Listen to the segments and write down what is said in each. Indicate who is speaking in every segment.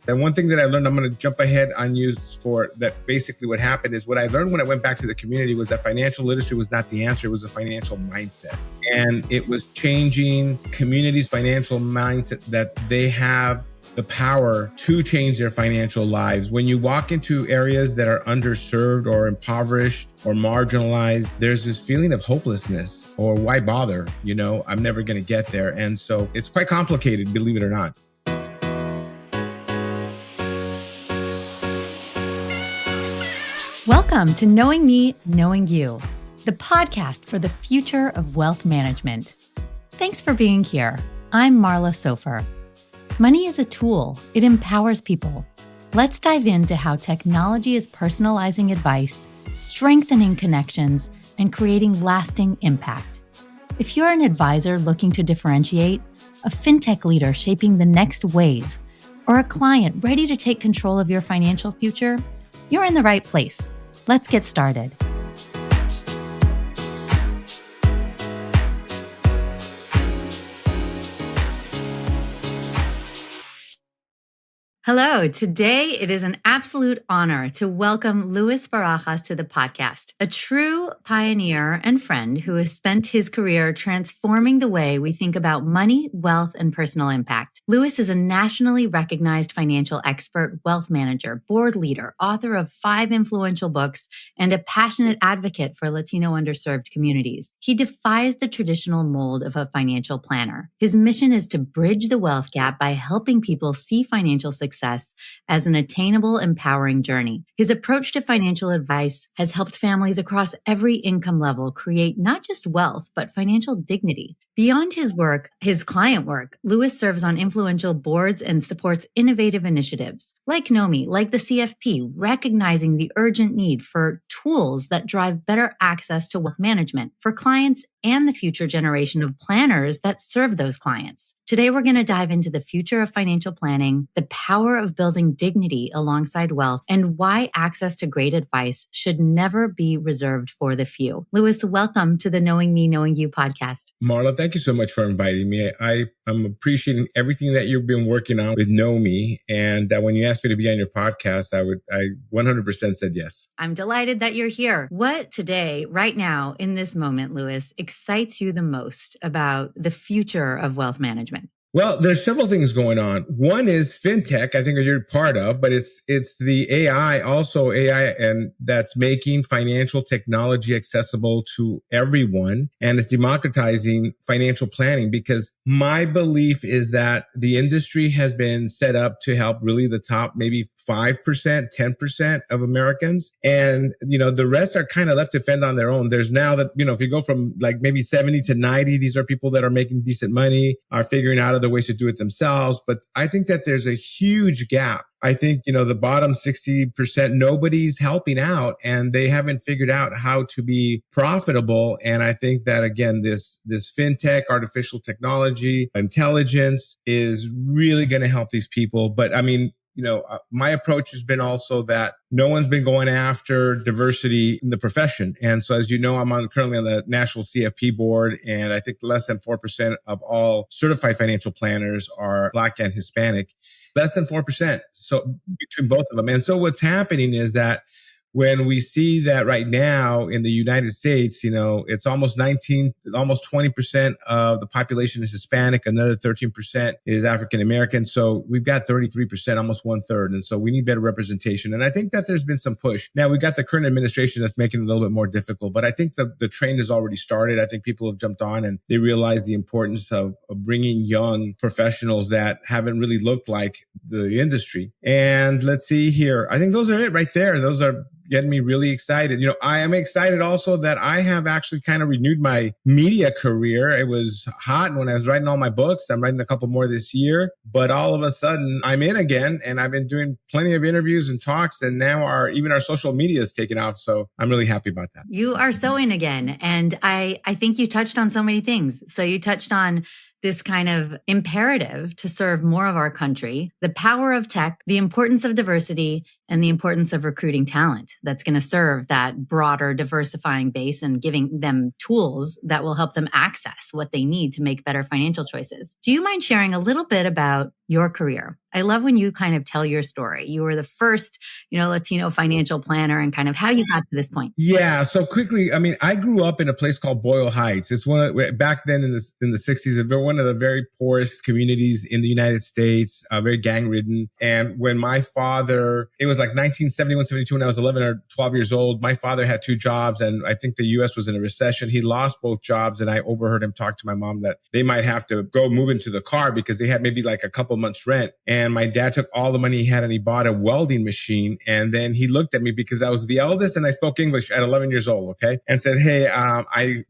Speaker 1: And one thing that I learned, I'm going to jump ahead on you for that. Basically what happened is what I learned when I went back to the community was that financial literacy was not the answer. It was a financial mindset. And it was changing communities' financial mindset that they have the power to change their financial lives. When you walk into areas that are underserved or impoverished or marginalized, there's this feeling of hopelessness or why bother? I'm never going to get there. And so it's quite complicated, believe it or not.
Speaker 2: Welcome to Knowing Me, Knowing You, the podcast for the future of wealth management. Thanks for being here. I'm Marla Sofer. Money is a tool. It empowers people. Let's dive into how technology is personalizing advice, strengthening connections, and creating lasting impact. If you're an advisor looking to differentiate, a fintech leader shaping the next wave, or a client ready to take control of your financial future, you're in the right place. Let's get started. Hello. Today, it is an absolute honor to welcome Luis Barajas to the podcast, a true pioneer and friend who has spent his career transforming the way we think about money, wealth, and personal impact. Luis is a nationally recognized financial expert, wealth manager, board leader, author of 5 influential books, and a passionate advocate for Latino underserved communities. He defies the traditional mold of a financial planner. His mission is to bridge the wealth gap by helping people see financial success as an attainable, empowering journey. His approach to financial advice has helped families across every income level create not just wealth, but financial dignity. Beyond his client work, Luis serves on influential boards and supports innovative initiatives like Knomee, like the CFP, recognizing the urgent need for tools that drive better access to wealth management for clients and the future generation of planners that serve those clients. Today, we're going to dive into the future of financial planning, the power of building dignity alongside wealth, and why access to great advice should never be reserved for the few. Luis, welcome to the Knowing Me, Knowing You podcast.
Speaker 1: Marla, thank you so much for inviting me. I'm appreciating everything that you've been working on with Knomee. And when you asked me to be on your podcast, I 100% said yes.
Speaker 2: I'm delighted that you're here. What today, right now, in this moment, Luis, excites you the most about the future of wealth management?
Speaker 1: Well, there's several things going on. One is fintech, I think that you're part of, but it's the AI, and that's making financial technology accessible to everyone. And it's democratizing financial planning, because my belief is that the industry has been set up to help really the top maybe 5%, 10% of Americans. And, the rest are kind of left to fend on their own. There's now that, if you go from like maybe 70 to 90, these are people that are making decent money, are figuring out other ways to do it themselves. But I think that there's a huge gap. I think, the bottom 60%, nobody's helping out and they haven't figured out how to be profitable. And I think that, again, this fintech, artificial technology, intelligence is really going to help these people. But I mean, my approach has been also that no one's been going after diversity in the profession. And so, as you know, I'm currently on the national CFP board, and I think less than 4% of all certified financial planners are Black and Hispanic. Less than 4%. So between both of them. And so what's happening is that when we see that right now in the United States, it's almost 20% of the population is Hispanic. Another 13% is African American. So we've got 33%, almost 1/3. And so we need better representation. And I think that there's been some push. Now we've got the current administration that's making it a little bit more difficult, but I think the train has already started. I think people have jumped on and they realize the importance of bringing young professionals that haven't really looked like the industry. And let's see here. I think those are it right there. Those are getting me really excited. I am excited also that I have actually kind of renewed my media career. It was hot when I was writing all my books. I'm writing a couple more this year, but all of a sudden I'm in again, and I've been doing plenty of interviews and talks, and now even our social media is taking off. So I'm really happy about that.
Speaker 2: You are so in again. And I think you touched on so many things. So you touched on this kind of imperative to serve more of our country, the power of tech, the importance of diversity, and the importance of recruiting talent that's going to serve that broader diversifying base and giving them tools that will help them access what they need to make better financial choices. Do you mind sharing a little bit about your career. I love when you kind of tell your story. You were the first, Latino financial planner and kind of how you got to this point.
Speaker 1: Yeah. So quickly, I mean, I grew up in a place called Boyle Heights. It's back then in the 60s, one of the very poorest communities in the United States, very gang ridden. And when my father, it was like 1971, 72, when I was 11 or 12 years old, my father had two jobs and I think the US was in a recession. He lost both jobs and I overheard him talk to my mom that they might have to go move into the car because they had maybe like a couple months rent. And my dad took all the money he had and he bought a welding machine. And then he looked at me because I was the eldest and I spoke English at 11 years old. Okay. And said, hey,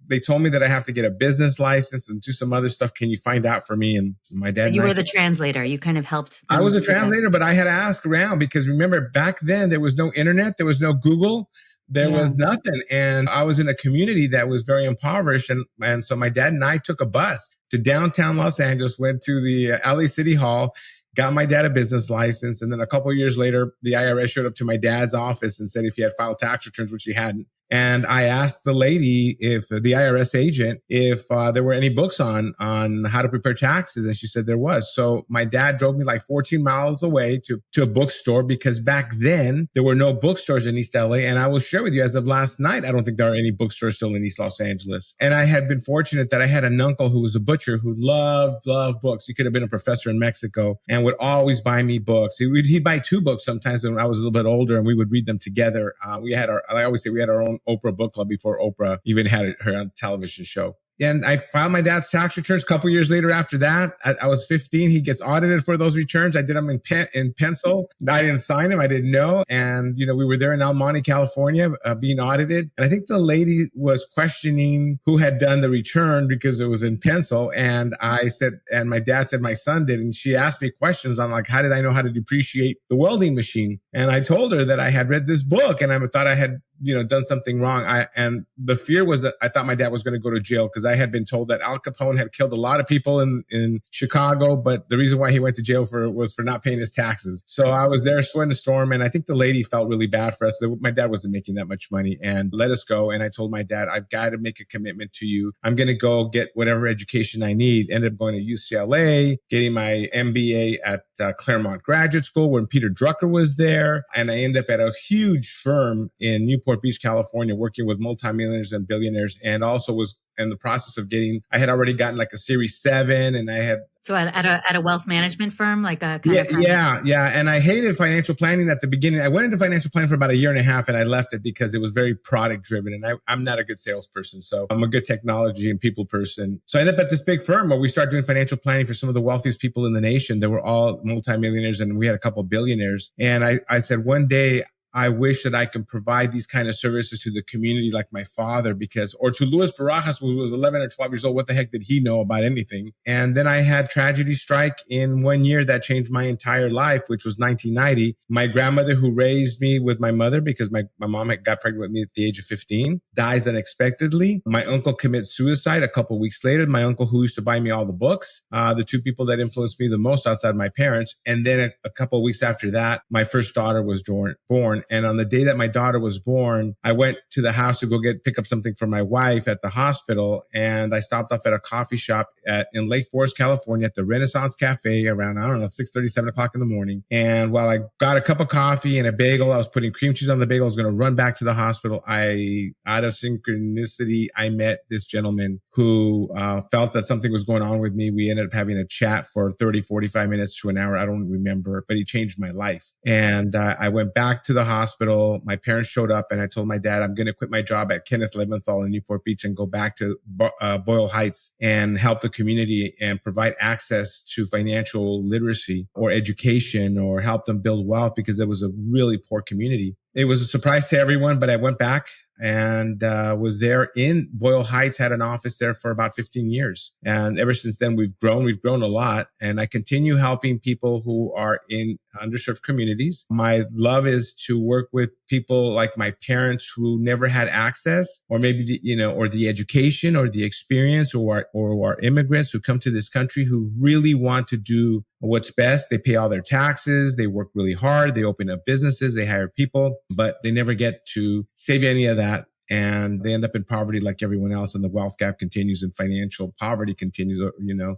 Speaker 1: they told me that I have to get a business license and do some other stuff. Can you find out for me? And my dad,
Speaker 2: you were the translator. You kind of helped.
Speaker 1: I was a translator, but I had to ask around because remember back then there was no internet. There was no Google. There was nothing. And I was in a community that was very impoverished. And so my dad and I took a bus to downtown Los Angeles, went to the LA City Hall, got my dad a business license. And then a couple of years later, the IRS showed up to my dad's office and said if he had filed tax returns, which he hadn't. And I asked the lady, if the IRS agent, if there were any books on how to prepare taxes. And she said there was. So my dad drove me like 14 miles away to a bookstore because back then there were no bookstores in East LA. And I will share with you, as of last night, I don't think there are any bookstores still in East Los Angeles. And I had been fortunate that I had an uncle who was a butcher who loved books. He could have been a professor in Mexico and would always buy me books. He'd buy two books sometimes when I was a little bit older and we would read them together. I always say we had our own Oprah book club before Oprah even had her on television show. And I filed my dad's tax returns a couple years later after that. I was 15. He gets audited for those returns. I did them in pencil. I didn't sign them. I didn't know. And, we were there in El Monte, California, being audited. And I think the lady was questioning who had done the return because it was in pencil. And my dad said my son did. And she asked me questions on like, how did I know how to depreciate the welding machine? And I told her that I had read this book and I thought I had done something wrong. And the fear was that I thought my dad was going to go to jail because I had been told that Al Capone had killed a lot of people in Chicago, but the reason why he went to jail was for not paying his taxes. So I was there sweating a storm, and I think the lady felt really bad for us. My dad wasn't making that much money and let us go. And I told my dad, I've got to make a commitment to you. I'm going to go get whatever education I need. Ended up going to UCLA, getting my MBA at Claremont Graduate School when Peter Drucker was there. And I ended up at a huge firm in Newport Beach, California, working with multimillionaires and billionaires, and also was in the process of I had already gotten like a Series 7 and I had.
Speaker 2: So at a wealth management firm, like a
Speaker 1: kind of firm? Yeah. And I hated financial planning at the beginning. I went into financial planning for about a year and a half and I left it because it was very product driven. And I'm not a good salesperson. So I'm a good technology and people person. So I ended up at this big firm where we started doing financial planning for some of the wealthiest people in the nation. They were all multimillionaires and we had a couple of billionaires. And I said, one day, I wish that I could provide these kind of services to the community like my father or to Luis Barajas, who was 11 or 12 years old. What the heck did he know about anything? And then I had tragedy strike in 1 year that changed my entire life, which was 1990. My grandmother, who raised me with my mother because my mom got pregnant with me at the age of 15, dies unexpectedly. My uncle commits suicide a couple of weeks later. My uncle, who used to buy me all the books, the two people that influenced me the most outside my parents. And then a couple of weeks after that, my first daughter was born. And on the day that my daughter was born, I went to the house to go pick up something for my wife at the hospital. And I stopped off at a coffee shop in Lake Forest, California at the Renaissance Cafe around, 6:30, 7 o'clock in the morning. And while I got a cup of coffee and a bagel, I was putting cream cheese on the bagel. I was going to run back to the hospital. Out of synchronicity, I met this gentleman who felt that something was going on with me. We ended up having a chat for 30, 45 minutes to an hour. I don't remember, but he changed my life. And I went back to the hospital. My parents showed up and I told my dad, I'm going to quit my job at Kenneth Leventhal in Newport Beach and go back to Boyle Heights and help the community and provide access to financial literacy or education or help them build wealth because it was a really poor community. It was a surprise to everyone, but I went back and was there in Boyle Heights, had an office there for about 15 years. And ever since then, we've grown a lot. And I continue helping people who are in underserved communities. My love is to work with people like my parents who never had access or maybe, or the education or the experience or are immigrants who come to this country who really want to do what's best. They pay all their taxes. They work really hard. They open up businesses. They hire people, but they never get to save any of that and they end up in poverty like everyone else, and the wealth gap continues and financial poverty continues,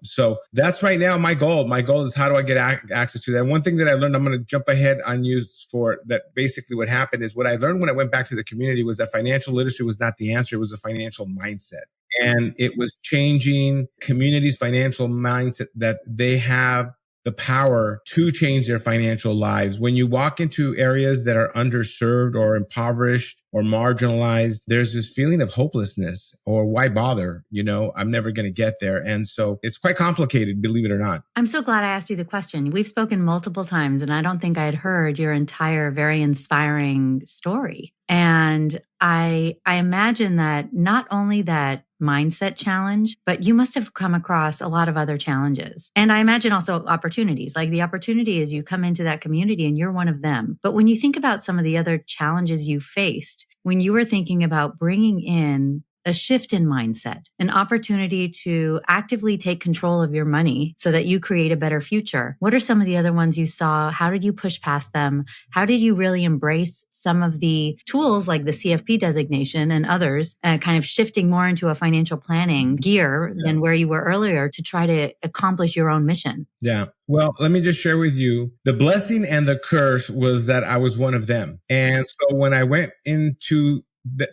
Speaker 1: So that's right now my goal. My goal is, how do I get access to that? One thing that I learned, I'm going to jump ahead on you for that. Basically what happened is, what I learned when I went back to the community was that financial literacy was not the answer. It was a financial mindset. And it was changing communities' financial mindset, that they have the power to change their financial lives. When you walk into areas that are underserved or impoverished or marginalized, there's this feeling of hopelessness, or why bother? I'm never going to get there. And so it's quite complicated, believe it or not.
Speaker 2: I'm so glad I asked you the question. We've spoken multiple times, and I don't think I had heard your entire very inspiring story. And I imagine that not only that mindset challenge, but you must have come across a lot of other challenges. And I imagine also opportunities. Like, the opportunity is you come into that community and you're one of them. But when you think about some of the other challenges you faced, when you were thinking about bringing in a shift in mindset, an opportunity to actively take control of your money so that you create a better future, what are some of the other ones you saw? How did you push past them? How did you really embrace some of the tools like the CFP designation and others, kind of shifting more into a financial planning gear than where you were earlier, to try to accomplish your own mission?
Speaker 1: Yeah. Well, let me just share with you, the blessing and the curse was that I was one of them. And so when I went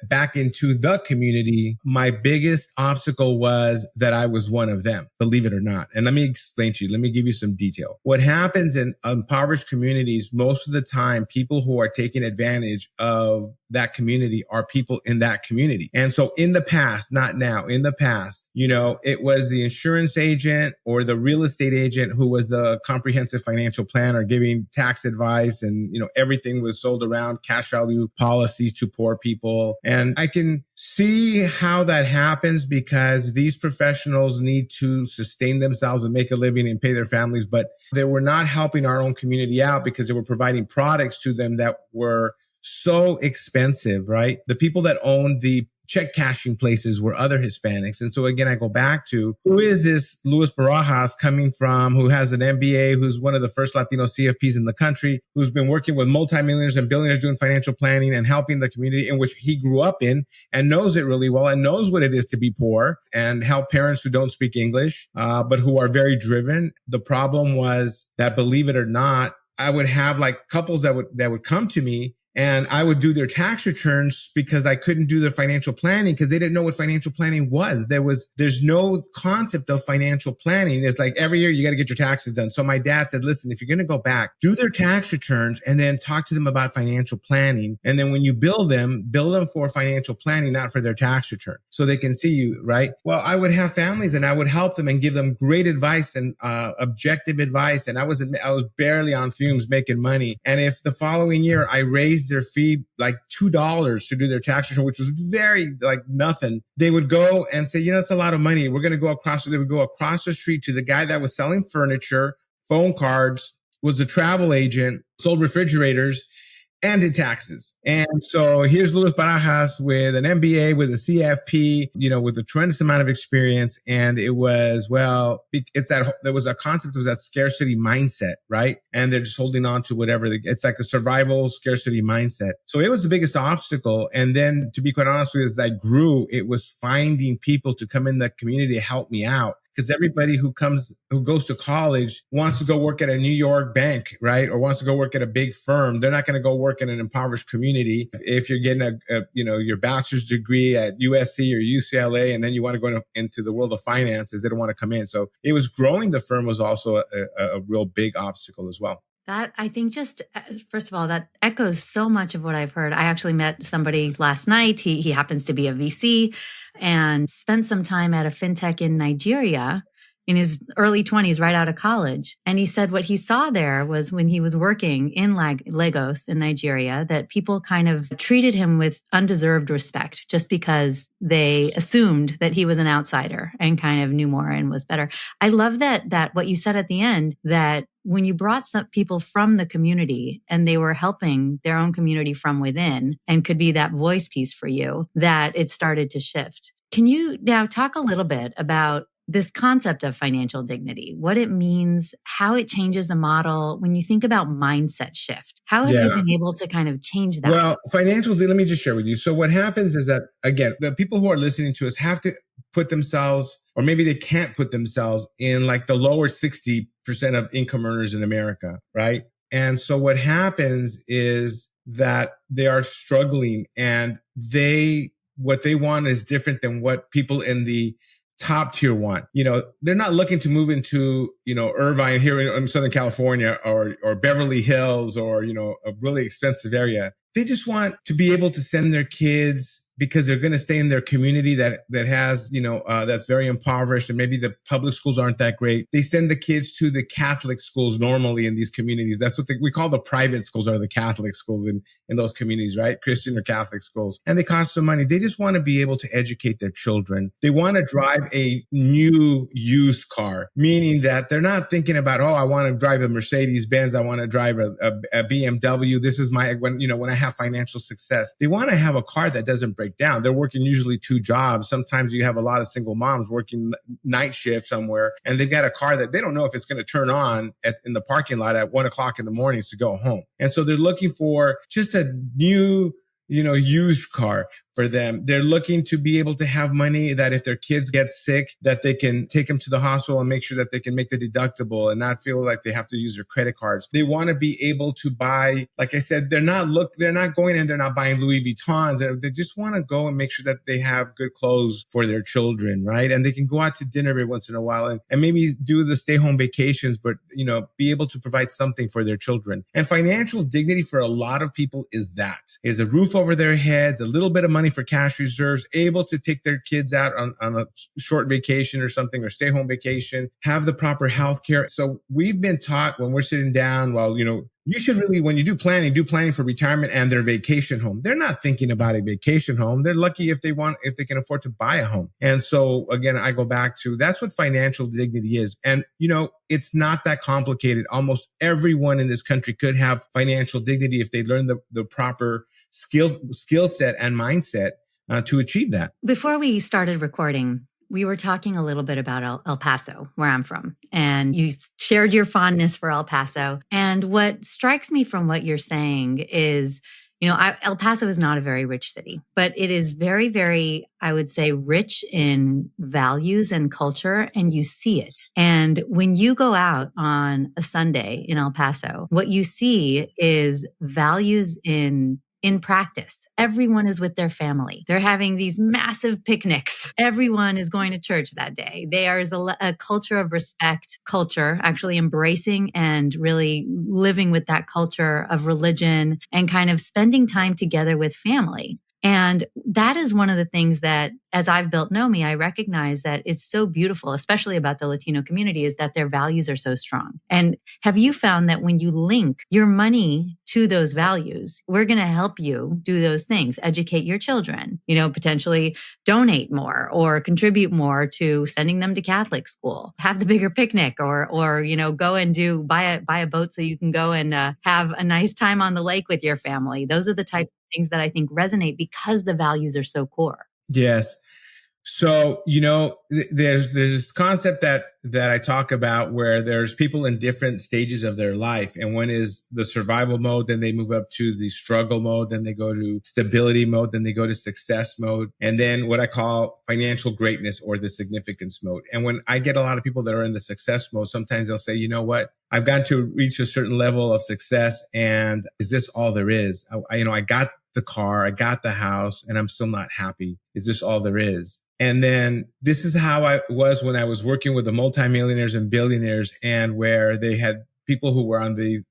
Speaker 1: back into the community, my biggest obstacle was that I was one of them, believe it or not. And let me explain to you, let me give you some detail. What happens in impoverished communities, most of the time, people who are taking advantage of that community are people in that community. And so in the past, not now, in the past, it was the insurance agent or the real estate agent who was the comprehensive financial planner giving tax advice, and, everything was sold around cash value policies to poor people. And I can see how that happens, because these professionals need to sustain themselves and make a living and pay their families, but they were not helping our own community out, because they were providing products to them that were so expensive, right? The people that owned the check cashing places were other Hispanics. And so again, I go back to, who is this Luis Barajas coming from, who has an MBA, who's one of the first Latino CFPs in the country, who's been working with multimillionaires and billionaires doing financial planning and helping the community in which he grew up in, and knows it really well, and knows what it is to be poor and help parents who don't speak English, but who are very driven. The problem was that, believe it or not, I would have like couples that would come to me, and I would do their tax returns because I couldn't do their financial planning, because they didn't know what financial planning was. There's no concept of financial planning. It's like every year you got to get your taxes done. So my dad said, listen, if you're going to go back, do their tax returns and then talk to them about financial planning. And then when you bill them for financial planning, not for their tax return, so they can see you, right? Well, I would have families and I would help them and give them great advice and objective advice. And I was barely on fumes making money. And if the following year I raised their fee like $2 to do their tax return, which was very like nothing, they would go and say, it's a lot of money. We're going to go across. They would go across the street to the guy that was selling furniture, phone cards, was a travel agent, sold refrigerators, and did taxes. And so here's Luis Barajas with an MBA, with a CFP, with a tremendous amount of experience. And it was, there was a concept, it was that scarcity mindset, right? And they're just holding on to whatever. It's like the survival scarcity mindset. So it was the biggest obstacle. And then, to be quite honest with you, as I grew, it was finding people to come in the community to help me out. Because everybody who goes to college wants to go work at a New York bank, right? Or wants to go work at a big firm. They're not going to go work in an impoverished community. If you're getting your bachelor's degree at USC or UCLA, and then you want to go into the world of finances, they don't want to come in. So it was growing the firm was also a real big obstacle as well.
Speaker 2: That, I think, just first of all, that echoes so much of what I've heard. I actually met somebody last night. He happens to be a VC and spent some time at a fintech in Nigeria in his early 20s, right out of college. And he said what he saw there was, when he was working in Lagos in Nigeria, that people kind of treated him with undeserved respect just because they assumed that he was an outsider and kind of knew more and was better. I love that what you said at the end, that when you brought some people from the community and they were helping their own community from within and could be that voice piece for you, that it started to shift. Can you now talk a little bit about this concept of financial dignity, what it means, how it changes the model when you think about mindset shift. How have you been able to kind of change that?
Speaker 1: Well, let me just share with you. So what happens is that, again, the people who are listening to us have to put themselves, or maybe they can't put themselves in like the lower 60% of income earners in America, right? And so what happens is that they are struggling, and what they want is different than what people in the top tier want. They're not looking to move into, Irvine here in Southern California, or Beverly Hills, or, a really expensive area. They just want to be able to send their kids, because they're going to stay in their community that has, that's very impoverished, and maybe the public schools aren't that great. They send the kids to the Catholic schools normally in these communities. That's what we call the private schools, are the Catholic schools in those communities, right? Christian or Catholic schools. And they cost some money. They just want to be able to educate their children. They want to drive a new used car, meaning that they're not thinking about, I want to drive a Mercedes Benz. I want to drive a BMW. This is when I have financial success. They want to have a car that doesn't break down. They're working usually 2 jobs. Sometimes you have a lot of single moms working night shift somewhere, and they've got a car that they don't know if it's going to turn on in the parking lot at 1:00 in the morning to go home. And so they're looking for just a new, used car for them. They're looking to be able to have money that if their kids get sick, that they can take them to the hospital and make sure that they can make the deductible and not feel like they have to use their credit cards. They want to be able to buy, like I said, they're not going in, they're not buying Louis Vuittons. They just want to go and make sure that they have good clothes for their children, right? And they can go out to dinner every once in a while and maybe do the stay home vacations, but, be able to provide something for their children. And financial dignity for a lot of people is a roof over their heads, a little bit of money for cash reserves, able to take their kids out on a short vacation or something, or stay home vacation, have the proper health care. So we've been taught when we're sitting down, you should really, when you do planning for retirement and their vacation home. They're not thinking about a vacation home. They're lucky if they can afford to buy a home. And so again, I go back to, that's what financial dignity is. And, it's not that complicated. Almost everyone in this country could have financial dignity if they learn the proper skill set and mindset to achieve that.
Speaker 2: Before we started recording, we were talking a little bit about El Paso, where I'm from, and you shared your fondness for El Paso. And what strikes me from what you're saying is, El Paso is not a very rich city, but it is very, very, I would say, rich in values and culture, and you see it. And when you go out on a Sunday in El Paso, what you see is values in practice. Everyone is with their family. They're having these massive picnics. Everyone is going to church that day. There is a culture of respect, actually embracing and really living with that culture of religion and kind of spending time together with family. And that is one of the things that, as I've built Knomee, I recognize that it's so beautiful, especially about the Latino community, is that their values are so strong. And have you found that when you link your money to those values, we're going to help you do those things, educate your children, potentially donate more or contribute more to sending them to Catholic school, have the bigger picnic, or go and buy a boat so you can go and have a nice time on the lake with your family. Those are the types of things that I think resonate because the values are so core.
Speaker 1: Yes. So, there's this concept that I talk about where there's people in different stages of their life. And one is the survival mode, then they move up to the struggle mode, then they go to stability mode, then they go to success mode, and then what I call financial greatness or the significance mode. And when I get a lot of people that are in the success mode, sometimes they'll say, you know what? I've gotten to reach a certain level of success, and is this all there is? I got the car, I got the house, and I'm still not happy. Is this all there is? And then this is how I was when I was working with the multimillionaires and billionaires, and where they had people who were on the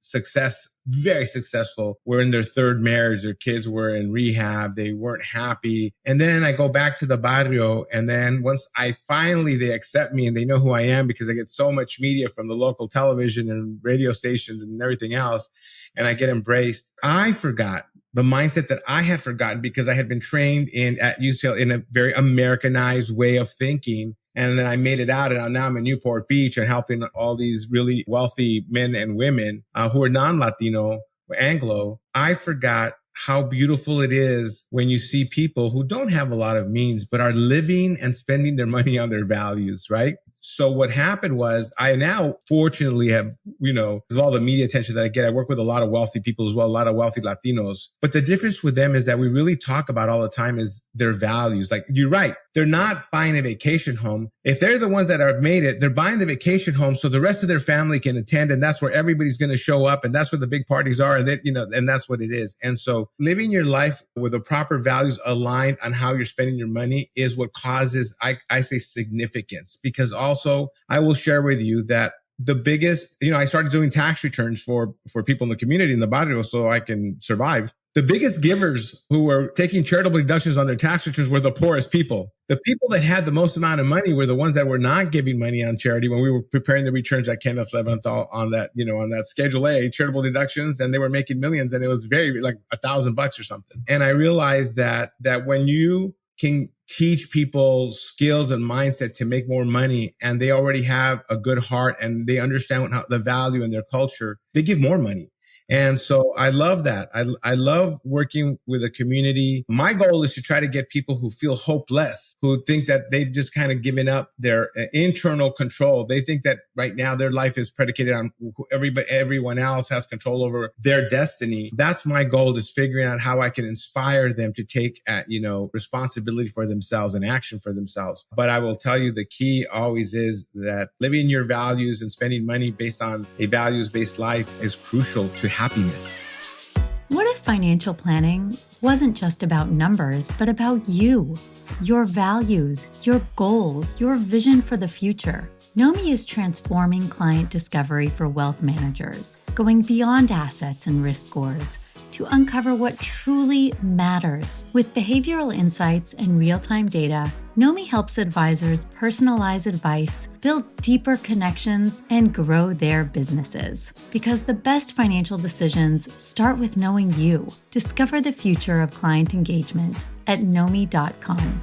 Speaker 1: very successful, were in their 3rd marriage. Their kids were in rehab. They weren't happy. And then I go back to the barrio. And then once they accept me and they know who I am, because I get so much media from the local television and radio stations and everything else, and I get embraced, I forgot the mindset that I had forgotten because I had been trained at UCLA in a very Americanized way of thinking. And then I made it out, and now I'm in Newport Beach and helping all these really wealthy men and women who are non-Latino or Anglo. I forgot how beautiful it is when you see people who don't have a lot of means, but are living and spending their money on their values, right? so what happened was I now fortunately have, with all the media attention that I get, I work with a lot of wealthy people as well, a lot of wealthy Latinos. But the difference with them is that we really talk about all the time is their values. Like you're right. They're not buying a vacation home. If they're the ones that have made it, they're buying the vacation home so the rest of their family can attend. And that's where everybody's going to show up. And that's where the big parties are. And and that's what it is. And so living your life with the proper values aligned on how you're spending your money is what causes, I say, significance. Because also I will share with you that the biggest, I started doing tax returns for people in the community in the barrio so I can survive. The biggest givers who were taking charitable deductions on their tax returns were the poorest people. The people that had the most amount of money were the ones that were not giving money on charity when we were preparing the returns at Kenneth Leventhal on that, on that Schedule A, charitable deductions, and they were making millions, and it was very like $1,000 or something. And I realized that when you can teach people skills and mindset to make more money, and they already have a good heart and they understand the value in their culture, they give more money. And so I love that. I love working with a community. My goal is to try to get people who feel hopeless, who think that they've just kind of given up their internal control. They think that right now their life is predicated on everyone else has control over their destiny. That's my goal, is figuring out how I can inspire them to take, responsibility for themselves and action for themselves. But I will tell you, the key always is that living your values and spending money based on a values-based life is crucial to happiness.
Speaker 2: What if financial planning wasn't just about numbers, but about you, your values, your goals, your vision for the future? Knomee is transforming client discovery for wealth managers, going beyond assets and risk scores to uncover what truly matters. With behavioral insights and real-time data, Knomee helps advisors personalize advice, build deeper connections, and grow their businesses. Because the best financial decisions start with knowing you. Discover the future of client engagement at Knomee.com.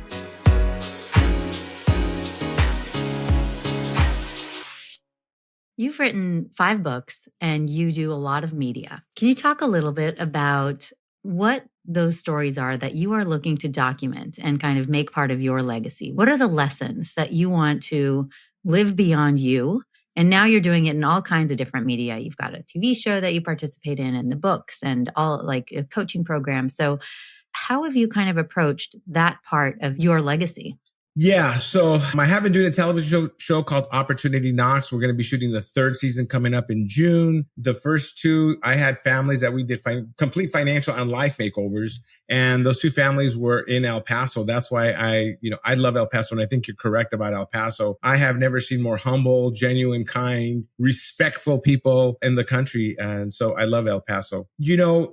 Speaker 2: You've written 5 books and you do a lot of media. Can you talk a little bit about what those stories are that you are looking to document and kind of make part of your legacy? What are the lessons that you want to live beyond you? And now you're doing it in all kinds of different media. You've got a TV show that you participate in, and the books, and all like a coaching program. So how have you kind of approached that part of your legacy?
Speaker 1: Yeah. So I have been doing a television show called Opportunity Knocks. We're going to be shooting the 3rd season coming up in June. The first 2, I had families that we did complete financial and life makeovers. And those 2 families were in El Paso. That's why I love El Paso. And I think you're correct about El Paso. I have never seen more humble, genuine, kind, respectful people in the country. And so I love El Paso.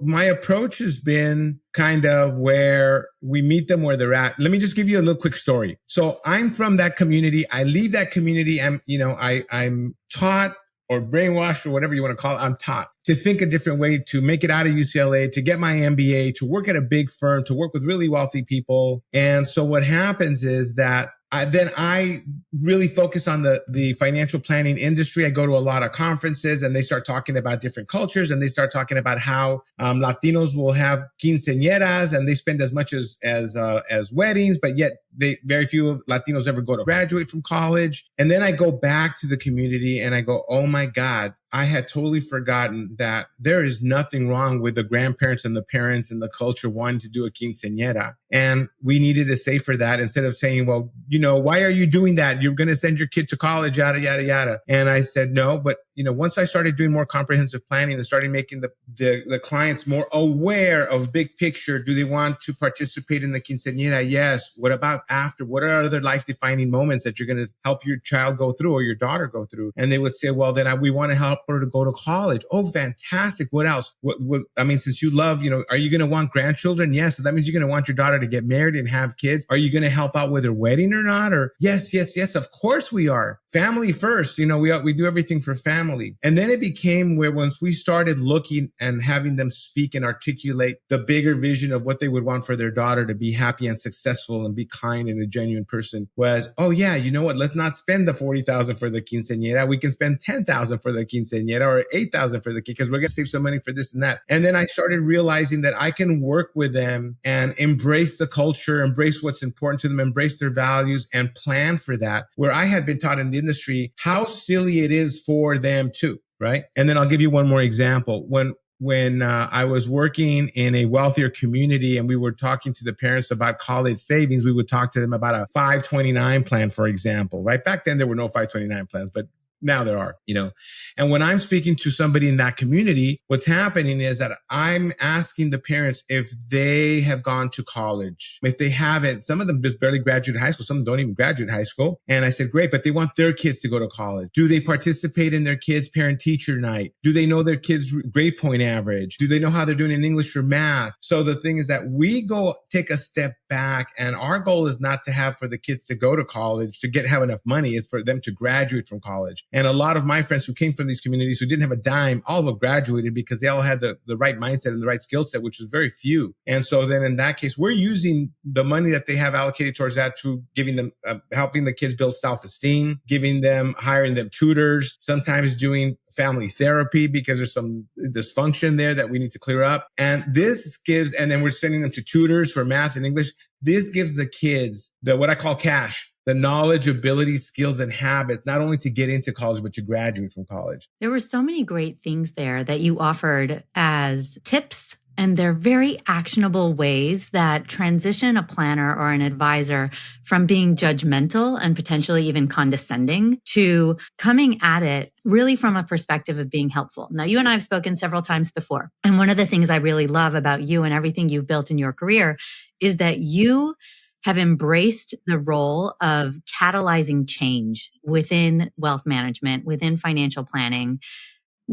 Speaker 1: My approach has been kind of where we meet them where they're at. Let me just give you a little quick story. So I'm from that community. I leave that community. I'm taught or brainwashed or whatever you want to call it. I'm taught to think a different way, to make it out of UCLA, to get my MBA, to work at a big firm, to work with really wealthy people. And so what happens is that I really focus on the financial planning industry. I go to a lot of conferences and they start talking about different cultures, and they start talking about how Latinos will have quinceañeras and they spend as much as weddings, but yet very few Latinos ever go to graduate from college. And then I go back to the community and I go, oh my God, I had totally forgotten that there is nothing wrong with the grandparents and the parents and the culture wanting to do a quinceañera. And we needed to say for that, instead of saying, well, why are you doing that? You're going to send your kid to college, yada, yada, yada. And I said, no, but once I started doing more comprehensive planning and started making the clients more aware of big picture, do they want to participate in the quinceañera? Yes. What about after? What are other life defining moments that you're going to help your child go through or your daughter go through? And they would say, well, then we want to help her to go to college. Oh, fantastic. What else? Since you love, are you going to want grandchildren? Yes. So that means you're going to want your daughter to get married and have kids. Are you going to help out with her wedding or not? Or yes. Of course we are. Family first. We do everything for family. And then it became where once we started looking and having them speak and articulate the bigger vision of what they would want for their daughter to be happy and successful and be kind kind and a genuine person was, oh yeah, you know what? Let's not spend the 40,000 for the quinceañera. We can spend 10,000 for the quinceañera or 8,000 for the because we're going to save some money for this and that. And then I started realizing that I can work with them and embrace the culture, embrace what's important to them, embrace their values and plan for that. Where I had been taught in the industry how silly it is for them too. Right. And then I'll give you one more example. When I was working in a wealthier community and we were talking to the parents about college savings, we would talk to them about a 529 plan, for example, right? Back then, there were no 529 plans, but now there are, and when I'm speaking to somebody in that community, what's happening is that I'm asking the parents if they have gone to college. If they haven't, some of them just barely graduated high school. Some don't even graduate high school. And I said, great, but they want their kids to go to college. Do they participate in their kids' parent-teacher night? Do they know their kids' grade point average? Do they know how they're doing in English or math? So the thing is that we go take a step back, and our goal is not to have for the kids to go to college to have enough money. It's for them to graduate from college. And a lot of my friends who came from these communities who didn't have a dime, all of them graduated because they all had the right mindset and the right skill set, which is very few. And so then in that case, we're using the money that they have allocated towards that to giving them, helping the kids build self-esteem, hiring them tutors, sometimes doing family therapy because there's some dysfunction there that we need to clear up. And and then we're sending them to tutors for math and English. This gives the kids what I call cash. The knowledge, ability, skills, and habits, not only to get into college, but to graduate from college.
Speaker 2: There were so many great things there that you offered as tips, and they're very actionable ways that transition a planner or an advisor from being judgmental and potentially even condescending to coming at it really from a perspective of being helpful. Now, you and I have spoken several times before. And one of the things I really love about you and everything you've built in your career is that you have embraced the role of catalyzing change within wealth management, within financial planning.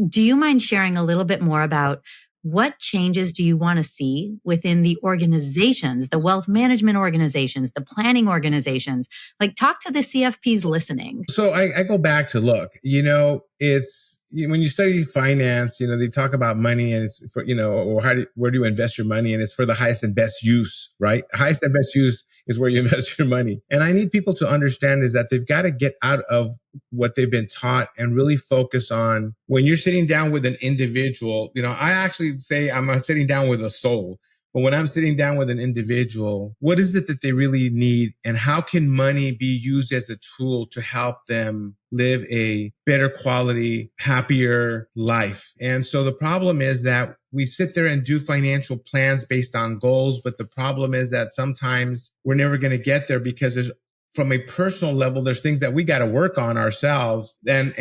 Speaker 2: Do you mind sharing a little bit more about what changes do you want to see within the organizations, the wealth management organizations, the planning organizations? Like, talk to the CFPs listening.
Speaker 1: So I go back to look, when you study finance, they talk about money and it's for, or where do you invest your money? And it's for the highest and best use, right? Highest and best use is where you invest your money. And I need people to understand is that they've got to get out of what they've been taught and really focus on when you're sitting down with an individual. I actually say I'm sitting down with a soul. But when I'm sitting down with an individual, what is it that they really need? And how can money be used as a tool to help them live a better quality, happier life? And so the problem is that we sit there and do financial plans based on goals. But the problem is that sometimes we're never going to get there because from a personal level, there's things that we got to work on ourselves. And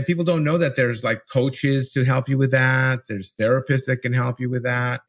Speaker 1: people don't know that there's like coaches to help you with that. There's therapists that can help you with that.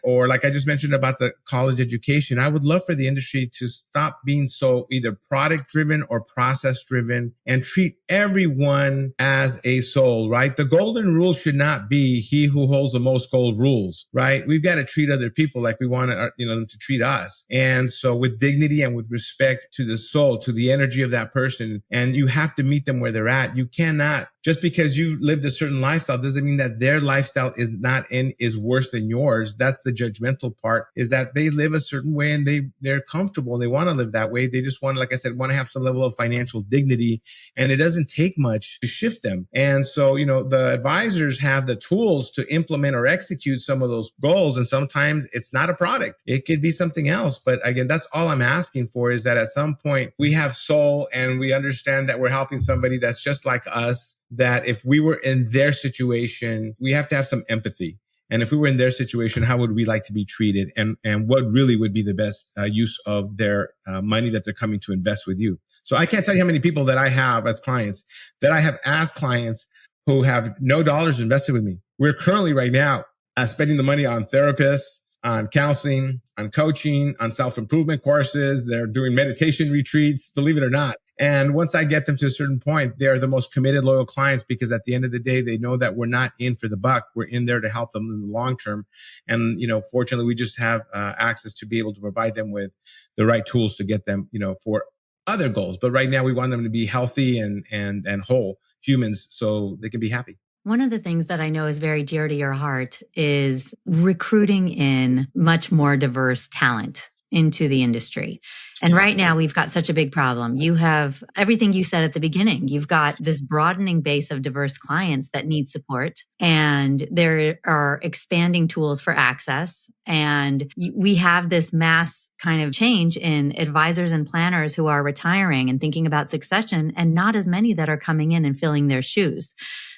Speaker 1: Or like I just mentioned about the college education, I would love for the industry to stop being so either product driven or process driven and treat everyone as a soul, right? The golden rule should not be he who holds the most gold rules, right? We've got to treat other people like we want them to treat us. And so with dignity and with respect to the soul, to the energy of that person. And you have to meet them where they're at. You cannot, just because you lived a certain lifestyle doesn't mean that their lifestyle is worse than yours. That's the judgmental part, is that they live a certain way and they're comfortable and they want to live that way. They just want to, like I said, want to have some level of financial dignity, and it doesn't take much to shift them. And so, the advisors have the tools to implement or execute some of those goals. And sometimes it's not a product. It could be something else. But again, that's all I'm asking for, is that at some point we have soul and we understand that we're helping somebody that's just like us, that if we were in their situation, we have to have some empathy. And if we were in their situation, how would we like to be treated? And what really would be the best use of their money that they're coming to invest with you? So I can't tell you how many people that I have as clients, that I have asked clients who have no dollars invested with me. We're currently right now spending the money on therapists, on counseling, on coaching, on self-improvement courses. They're doing meditation retreats, believe it or not. And once I get them to a certain point, they're the most committed, loyal clients, because at the end of the day, they know that we're not in for the buck. We're in there to help them in the long term. And, fortunately, we just have access to be able to provide them with the right tools to get them, for other goals. But right now, we want them to be healthy and whole humans so they can be happy.
Speaker 2: One of the things that I know is very dear to your heart is recruiting in much more diverse talent into the industry. And right now we've got such a big problem. You have everything you said at the beginning. You've got this broadening base of diverse clients that need support, and there are expanding tools for access. And we have this mass kind of change in advisors and planners who are retiring and thinking about succession, and not as many that are coming in and filling their shoes.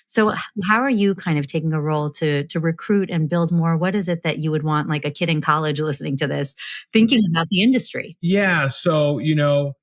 Speaker 2: So how are you kind of taking a role to recruit and build more? What is it that you would want, like a kid in college listening to this, thinking about the industry?
Speaker 1: Yeah. So,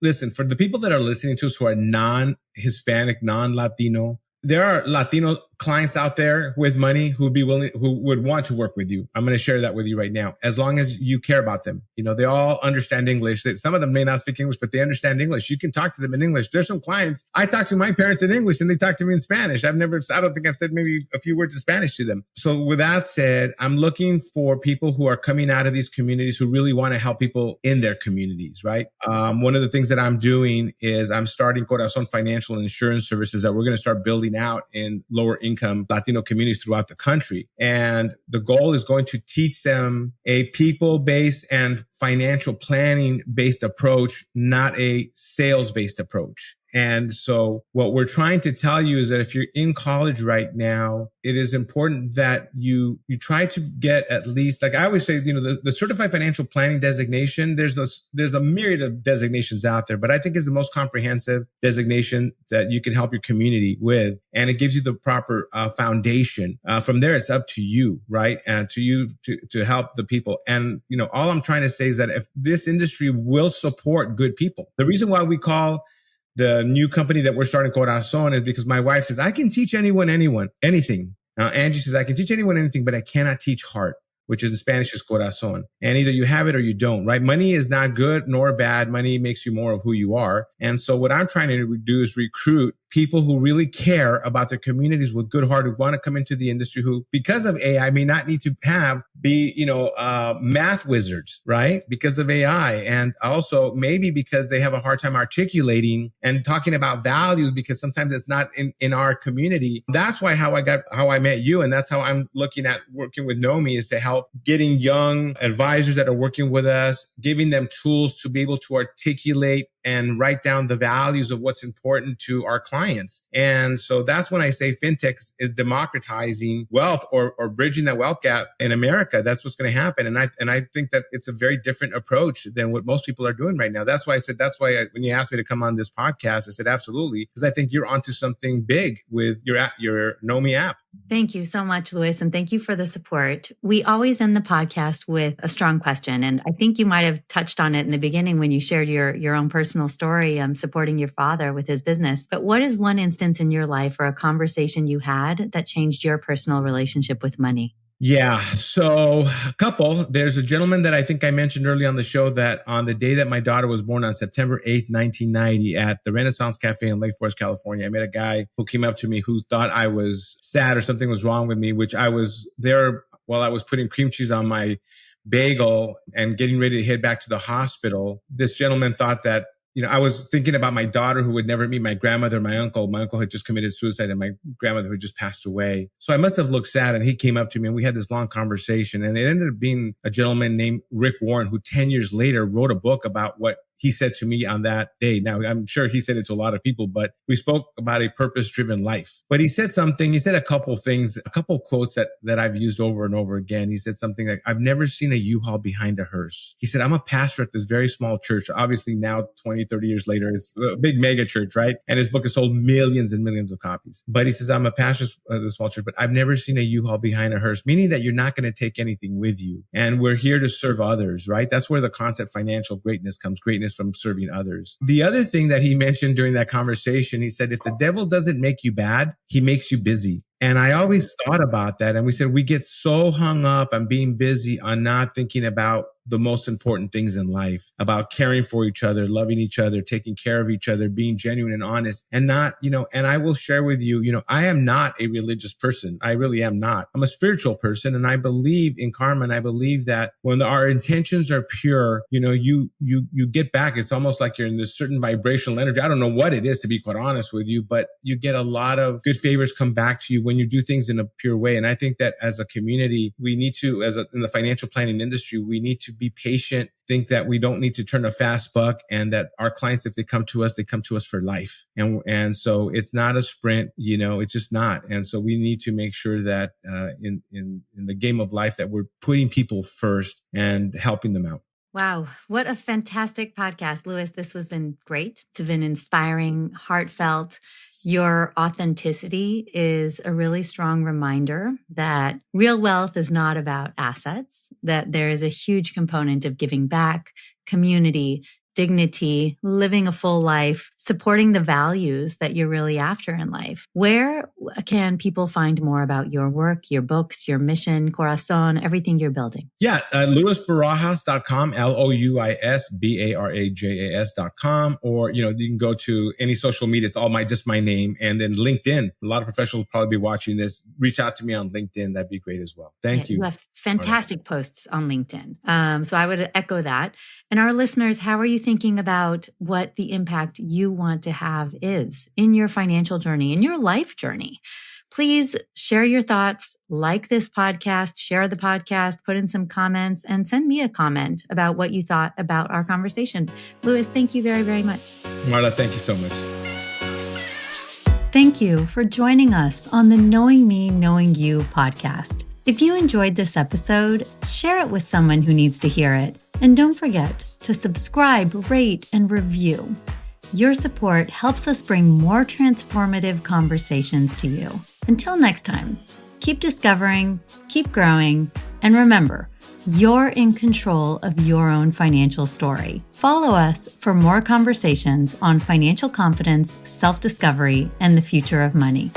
Speaker 1: listen, for the people that are listening to us who are non-Hispanic, non-Latino, there are Latino clients out there with money who would want to work with you. I'm going to share that with you right now. As long as you care about them, they all understand English. Some of them may not speak English, but they understand English. You can talk to them in English. There's some clients I talk to my parents in English and they talk to me in Spanish. I don't think I've said maybe a few words in Spanish to them. So with that said, I'm looking for people who are coming out of these communities who really want to help people in their communities, right? One of the things that I'm doing is I'm starting Corazon Financial and Insurance Services that we're going to start building out in lower income Latino communities throughout the country. And the goal is going to teach them a people-based and financial planning-based approach, not a sales-based approach. And so what we're trying to tell you is that if you're in college right now, it is important that you try to get at least, like I always say, the certified financial planning designation, there's a myriad of designations out there, but I think is the most comprehensive designation that you can help your community with. And it gives you the proper foundation. From there, it's up to you, right? And to you to help the people. And, all I'm trying to say is that if this industry will support good people, the reason why we call the new company that we're starting Corazon is because my wife says, I can teach anyone, anything. Now, Angie says, I can teach anyone anything, but I cannot teach heart, which is in Spanish is corazon. And either you have it or you don't, right? Money is not good nor bad. Money makes you more of who you are. And so what I'm trying to do is recruit people who really care about their communities with good heart, who want to come into the industry, who, because of AI, may not need to be math wizards, right? Because of AI. And also maybe because they have a hard time articulating and talking about values, because sometimes it's not in our community. That's why how I met you. And that's how I'm looking at working with Knomee, is to help getting young advisors that are working with us, giving them tools to be able to articulate and write down the values of what's important to our clients. And so that's when I say fintech is democratizing wealth or bridging that wealth gap in America. That's what's going to happen. And I think that it's a very different approach than what most people are doing right now. That's why when you asked me to come on this podcast, I said, absolutely, because I think you're onto something big with your Knomee app.
Speaker 2: Thank you so much, Luis. And thank you for the support. We always end the podcast with a strong question. And I think you might have touched on it in the beginning when you shared your own personal story, supporting your father with his business. But what is one instance in your life or a conversation you had that changed your personal relationship with money?
Speaker 1: Yeah. So a couple. There's a gentleman that I think I mentioned early on the show that on the day that my daughter was born, on September 8th, 1990, at the Renaissance Cafe in Lake Forest, California, I met a guy who came up to me who thought I was sad or something was wrong with me, which I was there while I was putting cream cheese on my bagel and getting ready to head back to the hospital. This gentleman thought that I was thinking about my daughter who would never meet my grandmother, my uncle. My uncle had just committed suicide and my grandmother had just passed away. So I must have looked sad, and he came up to me and we had this long conversation, and it ended up being a gentleman named Rick Warren, who 10 years later wrote a book about what he said to me on that day. Now, I'm sure he said it to a lot of people, but we spoke about a purpose-driven life. But he said a couple things, a couple quotes that I've used over and over again. He said something like, I've never seen a U-Haul behind a hearse. He said, I'm a pastor at this very small church. Obviously now 20, 30 years later, it's a big mega church, right? And his book has sold millions and millions of copies. But he says, I'm a pastor at this small church, but I've never seen a U-Haul behind a hearse, meaning that you're not going to take anything with you. And we're here to serve others, right? That's where the concept financial greatness comes, greatness from serving others. The other thing that he mentioned during that conversation, he said, if the devil doesn't make you bad, he makes you busy. And I always thought about that. And we said, we get so hung up on being busy, on not thinking about the most important things in life, about caring for each other, loving each other, taking care of each other, being genuine and honest, and not, and I will share with you, I am not a religious person. I really am not. I'm a spiritual person, and I believe in karma. And I believe that when our intentions are pure, you get back. It's almost like you're in this certain vibrational energy. I don't know what it is, to be quite honest with you, but you get a lot of good favors come back to you when you do things in a pure way. And I think that as a community, we need to, in the financial planning industry, we need to be patient, think that we don't need to turn a fast buck, and that our clients, if they come to us for life. And so it's not a sprint, it's just not. And so we need to make sure that in the game of life that we're putting people first and helping them out.
Speaker 2: Wow. What a fantastic podcast, Louis. This has been great. It's been inspiring, heartfelt. Your authenticity is a really strong reminder that real wealth is not about assets, that there is a huge component of giving back, community, dignity, living a full life, supporting the values that you're really after in life. Where can people find more about your work, your books, your mission, Corazon, everything you're building?
Speaker 1: Yeah, LuisBarajas.com, LuisBarajas.com, or, you can go to any social media. It's all just my name. And then LinkedIn. A lot of professionals will probably be watching this. Reach out to me on LinkedIn. That'd be great as well. Thank you.
Speaker 2: You have fantastic posts on LinkedIn. So I would echo that. And our listeners, how are you thinking about what the impact you want to have is in your financial journey, in your life journey? Please share your thoughts, like this podcast, share the podcast, put in some comments, and send me a comment about what you thought about our conversation. Louis, thank you very, very much.
Speaker 1: Marla, thank you so much.
Speaker 2: Thank you for joining us on the Knowing Me, Knowing You podcast. If you enjoyed this episode, share it with someone who needs to hear it. And don't forget to subscribe, rate, and review. Your support helps us bring more transformative conversations to you. Until next time, keep discovering, keep growing, and remember, you're in control of your own financial story. Follow us for more conversations on financial confidence, self-discovery, and the future of money.